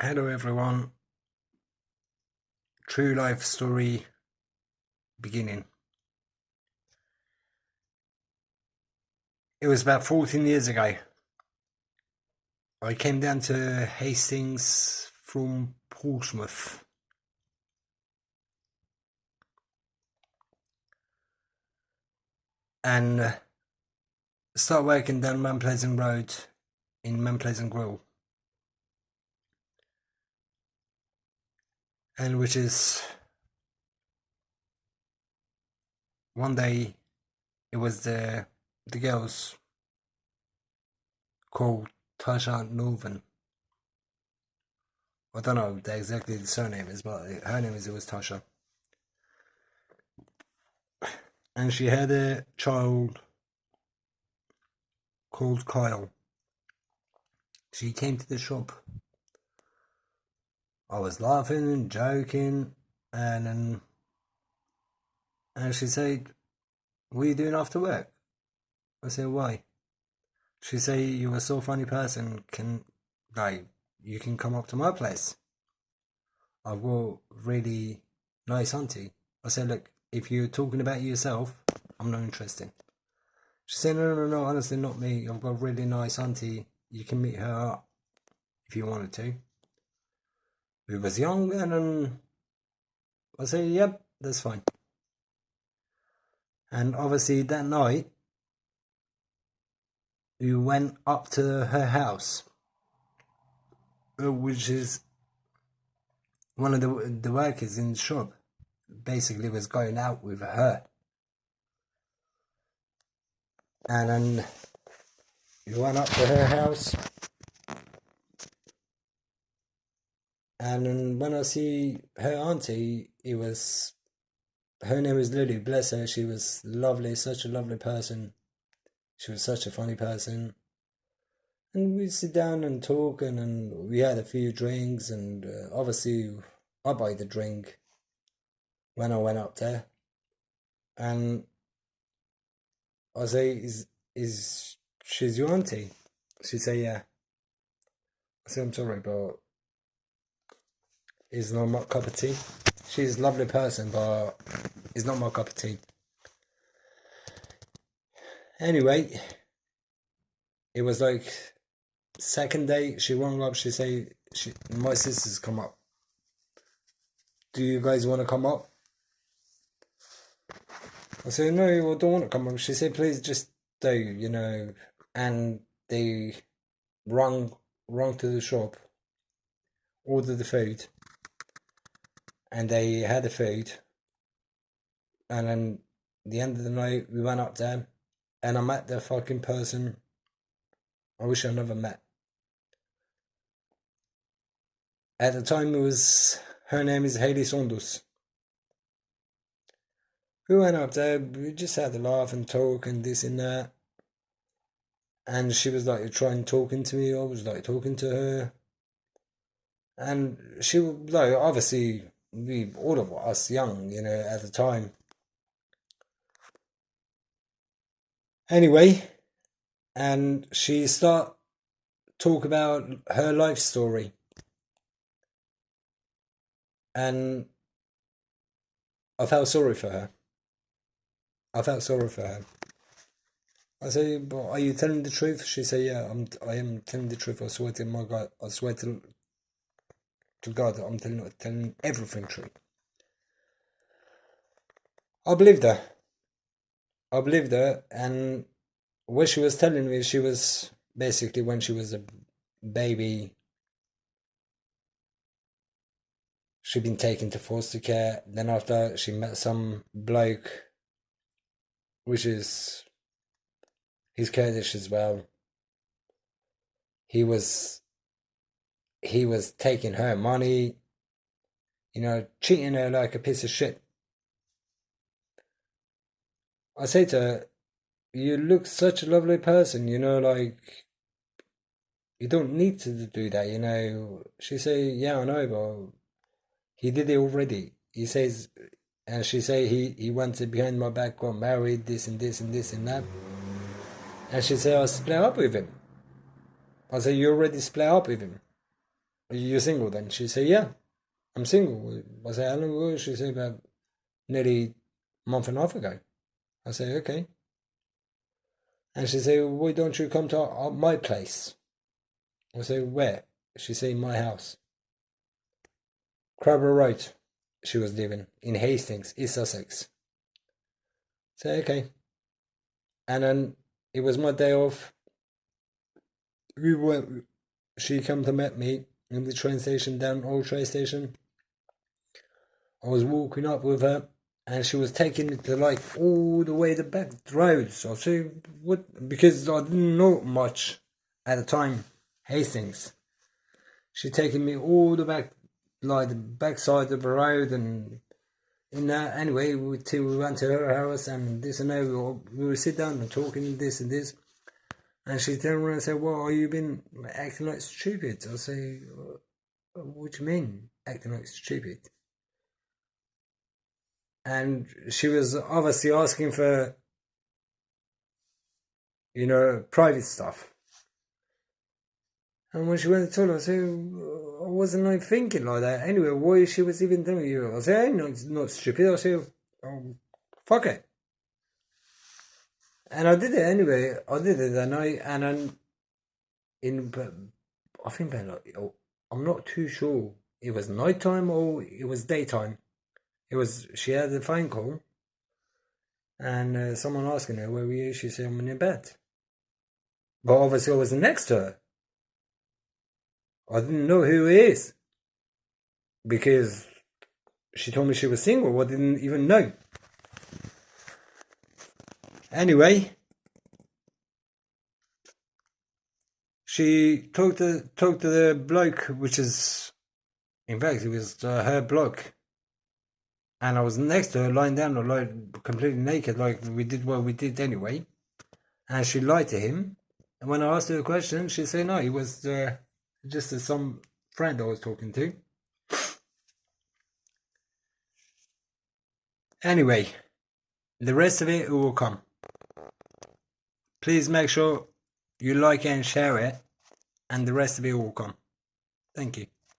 Hello everyone, true life story beginning. It was about 14 years ago. I came down to Hastings from Portsmouth and started working down Mount Pleasant Road in Mount Pleasant Grill, and which is one day it was the girls called Tasha Northern. I don't know exactly the surname is, but her name is it was Tasha, and she had a child called Kyle. She came to the shop. I was laughing and joking, and she said, "What are you doing after work?" I said, "Why?" She said, "You're a so funny person. Can like you can come up to my place. I've got really nice auntie." I said, "Look, if you're talking about yourself, I'm not interested." She said, "No, no, no, honestly, not me. I've got a really nice auntie. You can meet her up if you wanted to." We was young, and I said, "Yep, that's fine." And obviously that night we went up to her house, which is one of the workers in the shop basically was going out with her, and then we went up to her house, and then when I see her auntie, it was her name was Lily. Bless her, she was lovely, such a lovely person. She was such a funny person, and we sit down and talk, and we had a few drinks, and obviously I buy the drink when I went up there, and I say, "Is she's your auntie?" She say, "Yeah." I say, "I'm sorry, but it's not my cup of tea." She's a lovely person, but it's not my cup of tea. Anyway, it was like second day. She rang up. She say, "My sisters come up. Do you guys want to come up?" I said, "No, I don't want to come up." She said, "Please just do." And they rung rung to the shop, ordered the food, and they had the food. And then the end of the night, we went up there, and I met the fucking person I wish I never met. At the time, her name is Hayley Saunders. We went up there, we just had a laugh and talk and this and that. And she was like trying talking to me, I was like talking to her. And she was like, obviously, we, all of us young, at the time. Anyway, and she start talk about her life story. And I felt sorry for her. I felt sorry for her. I say, "But are you telling the truth?" She said, "Yeah, I am telling the truth. I swear to my God, I swear to God, I'm telling everything true." I believed her. I believed her, and what she was telling me, she was basically when she was a baby, she'd been taken to foster care. Then after she met some bloke, which is he's Kurdish as well. He was he was taking her money, cheating her like a piece of shit. I say to her, "You look such a lovely person, like you don't need to do that. She say, "Yeah, I know, but he did it already." He says, and she say he went behind my back, got married, this and this and this and that. And she say, "I split up with him." I say, "You already split up with him." you're single then? She said, yeah, I'm single. I said, how long ago? She said, about nearly a month and a half ago. I said, okay. And she said, why don't you come to my place? I said, where? She said, my house. Crabber Road. She was living in Hastings, East Sussex. I said, okay. And then it was my day off. We went. She came to meet me in the train station, down Old Train Station. I was walking up with her, and she was taking it to like all the way the back roads. I said, what? Because I didn't know much at the time, Hastings. She taking me all the back, like the backside of the road, and in that anyway, till we went to her house and this and that. We would sit down and talking this and this. And she turned around and said, well, you been acting like stupid? I say, what do you mean, acting like stupid? And she was obviously asking for, private stuff. And when she went to tell her, I said, I wasn't like thinking like that. Anyway, why she was even telling you? I said, hey, no, it's not stupid. I said, oh, fuck it. And I did it anyway. I did it that night. And then, I think, I'm not too sure. It was nighttime or it was daytime. She had a phone call. And someone asking her, where were you? She said, I'm in your bed. But obviously I was next to her. I didn't know who he is. Because she told me she was single. I didn't even know. Anyway, she talked to the bloke, which is, in fact, it was her bloke. And I was next to her, lying down, like completely naked, like we did what we did anyway. And she lied to him. And when I asked her a question, she said no, he was just some friend I was talking to. Anyway, the rest of it will come. Please make sure you like it and share it, and the rest of it will come. Thank you.